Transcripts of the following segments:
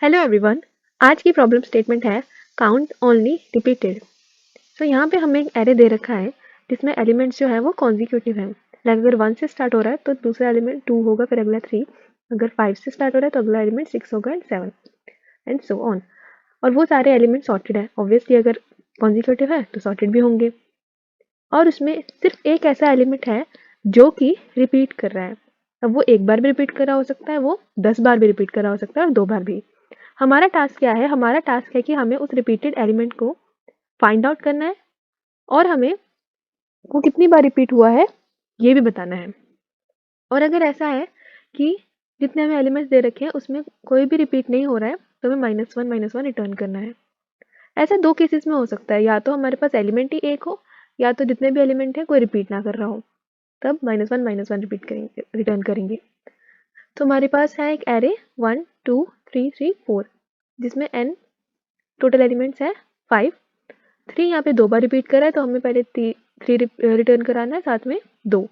Hello everyone. आज की problem statement है काउंट ओनली रिपीटेड। तो यहाँ पे हमें एक एरे दे रखा है जिसमें एलिमेंट्स जो है वो कॉन्जिक्यूटिव है। लाइक अगर 1 से स्टार्ट हो रहा है तो दूसरा एलिमेंट 2 होगा, फिर अगला 3। अगर 5 से स्टार्ट हो रहा है तो अगला एलिमेंट 6 होगा एंड 7 एंड सो ऑन। और वो सारे एलिमेंट सॉर्टेड है। ऑब्वियसली अगर कॉन्जिक्यूटिव है तो सॉर्टेड भी होंगे। और उसमें सिर्फ एक ऐसा एलिमेंट है जो कि रिपीट कर रहा है। अब वो एक बार भी रिपीट कर रहा हो सकता है, वो 10 बार भी रिपीट कर रहा हो सकता है और 2 बार भी। हमारा टास्क क्या है? हमारा टास्क है कि हमें उस रिपीटेड एलिमेंट को फाइंड आउट करना है और हमें वो कितनी बार रिपीट हुआ है ये भी बताना है। और अगर ऐसा है कि जितने हमें एलिमेंट्स दे रखे हैं उसमें कोई भी रिपीट नहीं हो रहा है तो हमें -1 रिटर्न करना है। ऐसा 2 केसेस में हो सकता है, या तो हमारे पास एलिमेंट ही एक हो या तो जितने भी एलिमेंट हैं कोई रिपीट ना कर रहा हो, तब -1 रिपीट करेंगे, रिटर्न करेंगे। तो हमारे पास है एक एरे 1 2 3 3 4 जिसमें n टोटल एलिमेंट्स है 5। 3 यहाँ पे 2 बार रिपीट कर रहा है तो हमें पहले 3 रिटर्न कराना है, साथ में 2।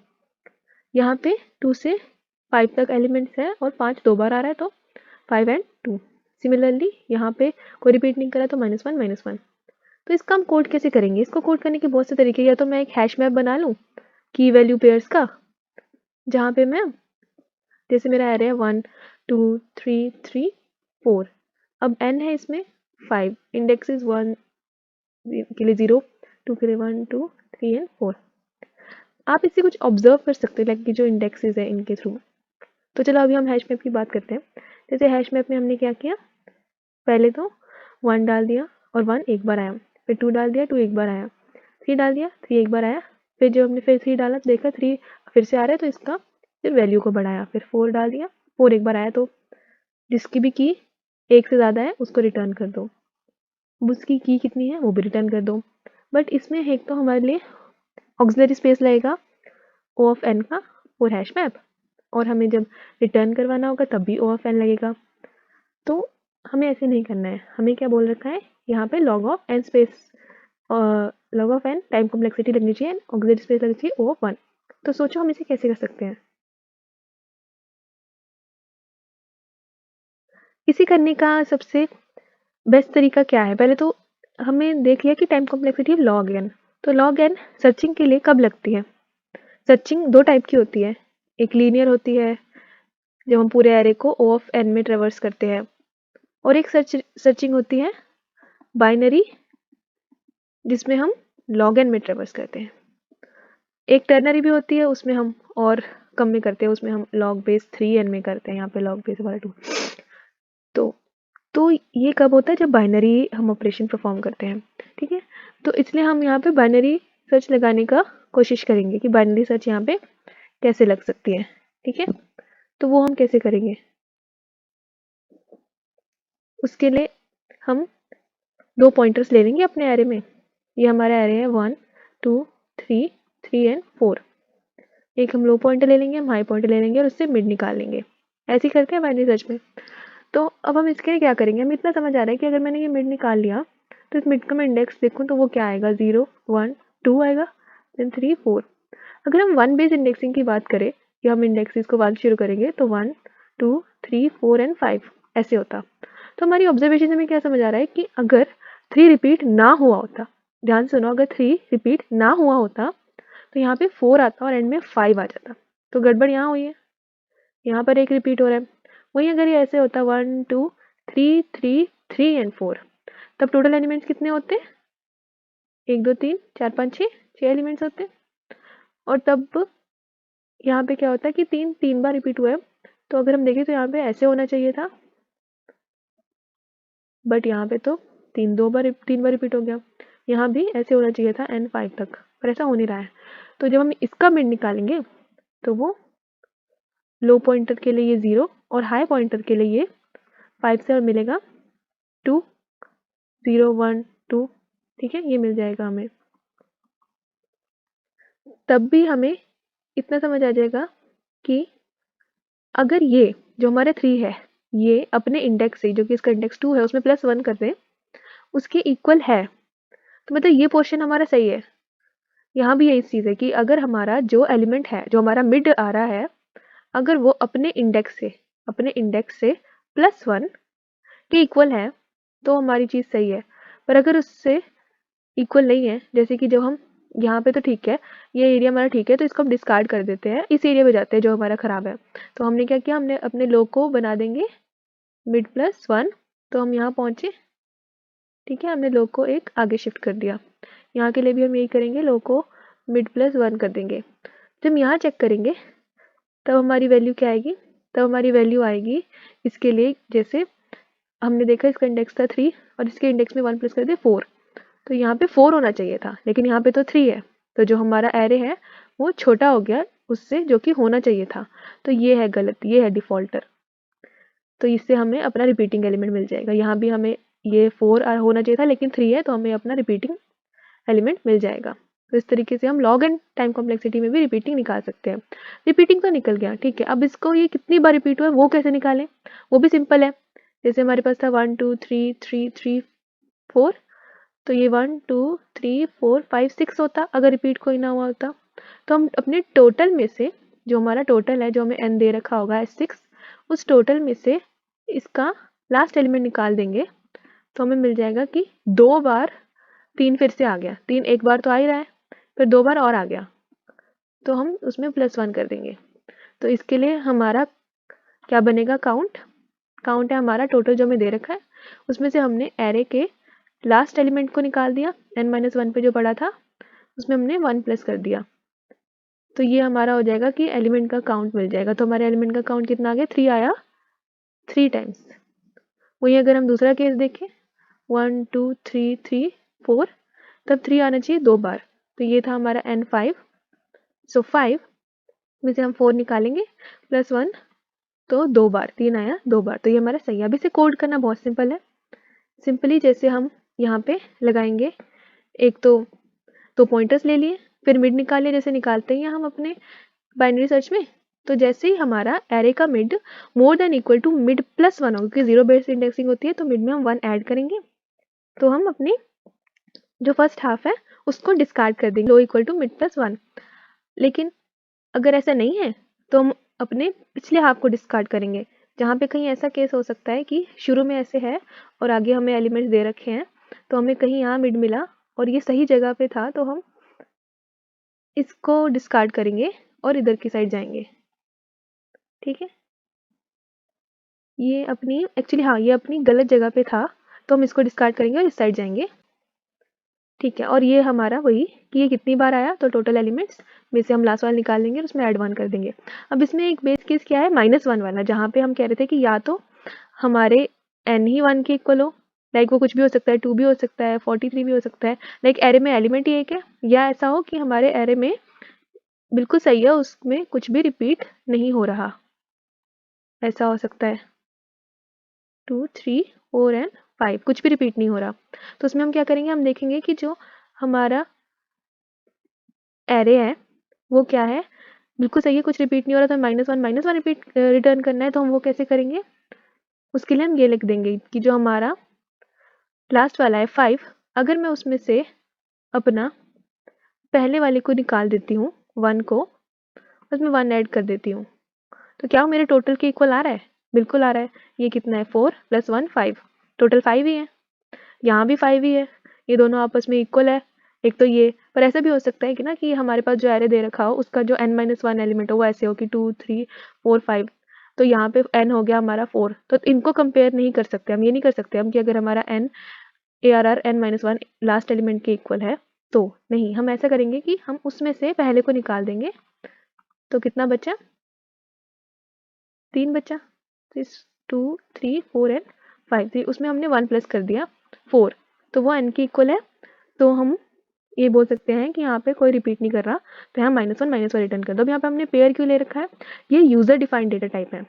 यहाँ पे 2 से 5 तक एलिमेंट्स है और 5 2 बार आ रहा है तो 5 एंड 2। सिमिलरली यहाँ पे कोई रिपीट नहीं करा तो -1। तो इसका हम कोड कैसे करेंगे? इसको कोड करने के बहुत से तरीके, या तो मैं एक हैश मैप बना लूँ की वैल्यू पेयर्स का, जहाँ पे मैं जैसे मेरा एरे है 1 2 3 3 4। अब n है इसमें 5, इंडेक्सेस 1 के लिए 0, 2 के लिए 1 2 3 एंड 4। आप इससे कुछ ऑब्जर्व कर सकते हैं लाइक कि जो इंडेक्सेस है इनके थ्रू। तो चलो अभी हम हैश मैप की बात करते हैं। जैसे हैश मैप में हमने क्या किया, पहले तो 1 डाल दिया और 1 एक बार आया, फिर 2 डाल दिया, 2 एक बार आया, 3 डाल दिया, 3 एक बार आया, फिर जब हमने फिर 3 डाला तो देखा 3 फिर से आ रहा है तो इसका फिर वैल्यू को बढ़ाया, फिर 4 डाल दिया, 4 एक बार आया तो जिसकी भी की एक से ज़्यादा है उसको रिटर्न कर दो, उसकी की कितनी है वो भी रिटर्न कर दो। बट इसमें एक तो हमारे लिए ऑक्सिलरी स्पेस लगेगा ओ ऑफ एन का और हैश मैप, और हमें जब रिटर्न करवाना होगा तब भी ओ ऑफ एन लगेगा। तो हमें ऐसे नहीं करना है। हमें क्या बोल रखा है यहाँ पे log of n space, log of n time complexity लगनी चाहिए, ऑक्सिलरी स्पेस लगनी चाहिए ओ ऑफ 1। तो सोचो हम इसे कैसे कर सकते हैं। इसे करने का सबसे बेस्ट तरीका क्या है? पहले तो हमें देख लिया कि टाइम कॉम्प्लेक्सिटी लॉग एन। तो लॉग एन सर्चिंग के लिए कब लगती है? सर्चिंग 2 टाइप की होती है। एक लीनियर होती है जब हम पूरे एरे को ओ ऑफ एन में ट्रेवर्स करते हैं, और एक सर्चिंग होती है बाइनरी जिसमें हम लॉग एन में ट्रेवर्स करते हैं। एक टर्नरी भी होती है, उसमें हम और कम में करते हैं, उसमें हम लॉग बेस 3 एन में करते हैं, यहाँ पे लॉग बेस वाला 2। तो ये कब होता है? जब बाइनरी हम ऑपरेशन परफॉर्म करते हैं। ठीक है, तो इसलिए हम यहाँ पे बाइनरी सर्च लगाने का कोशिश करेंगे कि बाइनरी सर्च यहाँ पे कैसे लग सकती है। ठीक है, तो वो हम कैसे करेंगे? उसके लिए हम 2 पॉइंटर्स ले लेंगे अपने एरे में। ये हमारा एरे है 1 2 3 3 एंड 4। एक हम लो पॉइंटर ले लेंगे, हम हाई पॉइंटर ले लेंगे और उससे मिड निकाल लेंगे। ऐसे ही करते हैं बाइनरी सर्च में। तो अब हम इसके लिए क्या करेंगे? हमें इतना समझ आ रहा है कि अगर मैंने ये मिड निकाल लिया तो इस मिड का मैं इंडेक्स देखूँ तो वो क्या आएगा, 0 1 2 आएगा, देन 3 4। अगर हम 1 बेस इंडेक्सिंग की बात करें कि हम इंडेक्सेस को 1 शुरू करेंगे तो 1 2 3 4 एंड 5 ऐसे होता। तो हमारी ऑब्जर्वेशन से हमें क्या समझ आ रहा है कि अगर 3 रिपीट ना हुआ होता, ध्यान सुनो, अगर 3 रिपीट ना हुआ होता तो यहाँ पे 4 आता और एंड में 5 आ जाता। तो गड़बड़ यहाँ हुई है, यहाँ पर एक रिपीट हो रहा है। वहीं अगर ये ऐसे होता 1 2 3 3 3 एंड 4, तब टोटल एलिमेंट्स कितने होते? 1 2 3 4 5 6 एलिमेंट्स होते। और तब यहाँ पे क्या होता है कि 3 बार रिपीट हुआ है, तो अगर हम देखें तो यहाँ पे ऐसे होना चाहिए था, बट यहाँ पे तो 3 बार रिपीट हो गया। यहाँ भी ऐसे होना चाहिए था n 5 तक, पर ऐसा हो नहीं रहा है। तो जब हम इसका मिड निकालेंगे तो वो लो पॉइंटर के लिए ये 0 और हाई पॉइंटर के लिए ये 5 से और मिलेगा 2 0 1 2। ठीक है, ये मिल जाएगा हमें। तब भी हमें इतना समझ आ जाएगा कि अगर ये जो हमारे 3 है ये अपने इंडेक्स से, जो कि इसका इंडेक्स 2 है, उसमें +1 कर दें, उसके इक्वल है, तो मतलब ये पोर्शन हमारा सही है। यहाँ भी यही चीज़ है कि अगर हमारा जो एलिमेंट है, जो हमारा मिड आ रहा है, अगर वो अपने इंडेक्स से +1 के इक्वल है तो हमारी चीज़ सही है, पर अगर उससे इक्वल नहीं है, जैसे कि जब हम यहाँ पे तो ठीक है, ये एरिया हमारा ठीक है, तो इसको हम डिस्कार्ड कर देते हैं, इस एरिया पे जाते हैं जो हमारा ख़राब है। तो हमने क्या किया, हमने अपने लो को बना देंगे मिड प्लस 1, तो हम यहाँ पहुँचे, ठीक है, हमने लो को एक आगे शिफ्ट कर दिया। यहाँ के लिए भी हम यही करेंगे, लो को मिड प्लस 1 कर देंगे। जब यहाँ चेक करेंगे तब हमारी वैल्यू क्या आएगी, तब हमारी वैल्यू आएगी इसके लिए, जैसे हमने देखा इसका इंडेक्स था 3 और इसके इंडेक्स में 1 प्लस कर दिया 4, तो यहाँ पे 4 होना चाहिए था, लेकिन यहाँ पे तो 3 है, तो जो हमारा एरे है वो छोटा हो गया उससे जो कि होना चाहिए था, तो ये है गलत, ये है डिफ़ॉल्टर। तो इससे हमें अपना रिपीटिंग एलिमेंट मिल जाएगा। यहाँ भी हमें ये 4 होना चाहिए था लेकिन 3 है, तो हमें अपना रिपीटिंग एलिमेंट मिल जाएगा। तो इस तरीके से हम लॉग एंड टाइम कॉम्प्लेक्सिटी में भी रिपीटिंग निकाल सकते हैं। रिपीटिंग तो निकल गया, ठीक है, अब इसको ये कितनी बार रिपीट हुआ है वो कैसे निकालें, वो भी सिंपल है। जैसे हमारे पास था 1 2 3 3 3 4, तो ये 1 2 3 4 5 6 होता अगर रिपीट कोई ना हुआ होता। तो हम अपने टोटल में से, जो हमारा टोटल है, जो हमें n दे रखा होगा 6, उस टोटल में से इसका लास्ट एलिमेंट निकाल देंगे, तो हमें मिल जाएगा कि 2 बार 3 फिर से आ गया, 3 एक बार तो आ ही रहा है, फिर 2 बार और आ गया, तो हम उसमें +1 कर देंगे। तो इसके लिए हमारा क्या बनेगा, काउंट है हमारा टोटल जो हमें दे रखा है, उसमें से हमने एरे के लास्ट एलिमेंट को निकाल दिया, n-1 पे जो पड़ा था उसमें हमने 1 प्लस कर दिया, तो ये हमारा हो जाएगा कि एलिमेंट का काउंट मिल जाएगा। तो हमारे एलिमेंट का काउंट कितना आ गया, 3 आया 3 टाइम्स। वहीं अगर हम दूसरा केस देखें 1 2 3 3 4, तब 3 आना चाहिए 2 बार, तो ये था हमारा n5। सो 5 में से हम 4 निकालेंगे +1, तो 2 बार, 3 आया 2 बार, तो ये हमारा सही है। अब इसे कोड करना बहुत सिंपल है। सिंपली जैसे हम यहाँ पे लगाएंगे, एक तो 2 पॉइंटर्स ले लिए, फिर मिड निकाल लिया जैसे निकालते हैं हम अपने बाइनरी सर्च में। तो जैसे ही हमारा एरे का mid more than equal to mid +1 होगा, क्योंकि 0 बेस इंडेक्सिंग होती है, तो मिड में हम 1 ऐड करेंगे, तो हम अपनी जो फर्स्ट हाफ है उसको डिस्कार्ड कर देंगे, लो इक्वल टू मिड +1। लेकिन अगर ऐसा नहीं है तो हम अपने पिछले हाफ को डिस्कार्ड करेंगे, जहाँ पे कहीं ऐसा केस हो सकता है कि शुरू में ऐसे है और आगे हमें एलिमेंट्स दे रखे हैं, तो हमें कहीं यहाँ मिड मिला और ये सही जगह पे था, तो हम इसको डिस्कार्ड करेंगे और इधर की साइड जाएंगे, ठीक है। ये अपनी एक्चुअली, हाँ, ये अपनी गलत जगह पे था, तो हम इसको डिस्कार्ड करेंगे और इस साइड जाएंगे, ठीक है। और ये हमारा वही कि ये कितनी बार आया, तो टोटल एलिमेंट्स में से हम लास्ट वाला निकाल लेंगे और उसमें ऐड 1 कर देंगे। अब इसमें एक बेस केस क्या है, -1 वाला, जहाँ पे हम कह रहे थे कि या तो हमारे n ही 1 के इक्वल हो, लाइक वो कुछ भी हो सकता है, 2 भी हो सकता है, 43 भी हो सकता है, लाइक एरे में एलिमेंट ही एक है, या ऐसा हो कि हमारे एरे में बिल्कुल सही है, उसमें कुछ भी रिपीट नहीं हो रहा, ऐसा हो सकता है 2 3 4 एंड 5 कुछ भी रिपीट नहीं हो रहा। तो उसमें हम क्या करेंगे, हम देखेंगे कि जो हमारा एरे है वो क्या है, बिल्कुल सही है, कुछ रिपीट नहीं हो रहा, तो -1 रिपीट रिटर्न करना है, तो हम वो कैसे करेंगे, उसके लिए हम ये लिख देंगे कि जो हमारा लास्ट वाला है 5, अगर मैं उसमें से अपना पहले वाले को निकाल देती हूँ 1 को, उसमें 1 ऐड कर देती हूँ, तो क्या वो मेरे टोटल के इक्वल आ रहा है, बिल्कुल आ रहा है। ये कितना है, 4 + 1 5, टोटल 5 ही है, यहाँ भी 5 ही है, ये दोनों आपस में इक्वल है। एक तो ये, पर ऐसा भी हो सकता है कि ना कि हमारे पास जो एरे दे रखा हो उसका जो n-1 एलिमेंट हो वो ऐसे हो कि 2 3 4 5, तो यहाँ पे n हो गया हमारा 4, तो इनको कंपेयर नहीं कर सकते हम, ये नहीं कर सकते हम कि अगर हमारा n ARR n-1 last element के इक्वल है, तो नहीं, हम ऐसा करेंगे कि हम उसमें से पहले को निकाल देंगे, तो कितना बचा, 3 बचा, 2 3 4 एंड 5, तो उसमें हमने 1 प्लस कर दिया 4, तो वो n के इक्वल है, तो हम ये बोल सकते हैं कि यहाँ पे कोई रिपीट नहीं कर रहा, तो यहाँ -1 रिटर्न कर दो। अब यहाँ पे हमने पेयर क्यों ले रखा है, ये यूजर डिफाइंड डेटा टाइप है,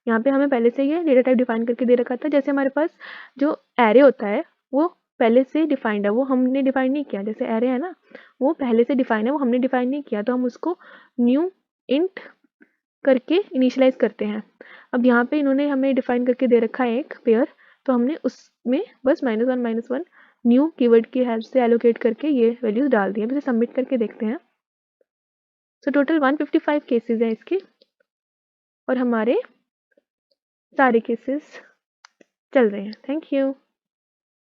यहाँ पे हमें पहले से ये डेटा टाइप डिफाइन करके दे रखा था। जैसे हमारे पास जो एरे होता है वो पहले से डिफाइंड है, वो हमने डिफाइन नहीं किया, जैसे एरे है ना वो पहले से डिफाइन है, वो हमने डिफाइन नहीं किया, तो हम उसको न्यू इंट करके इनिशियलाइज करते हैं। अब यहाँ पे इन्होंने हमें डिफाइन करके दे रखा है एक पेयर, तो हमने उसमें बस -1 न्यू कीवर्ड की हेल्प से एलोकेट करके ये वैल्यूज डाल दी है। अब इसे सबमिट करके देखते हैं। सो टोटल 155 केसेस हैं इसके, और हमारे सारे केसेस चल रहे हैं। Thank you.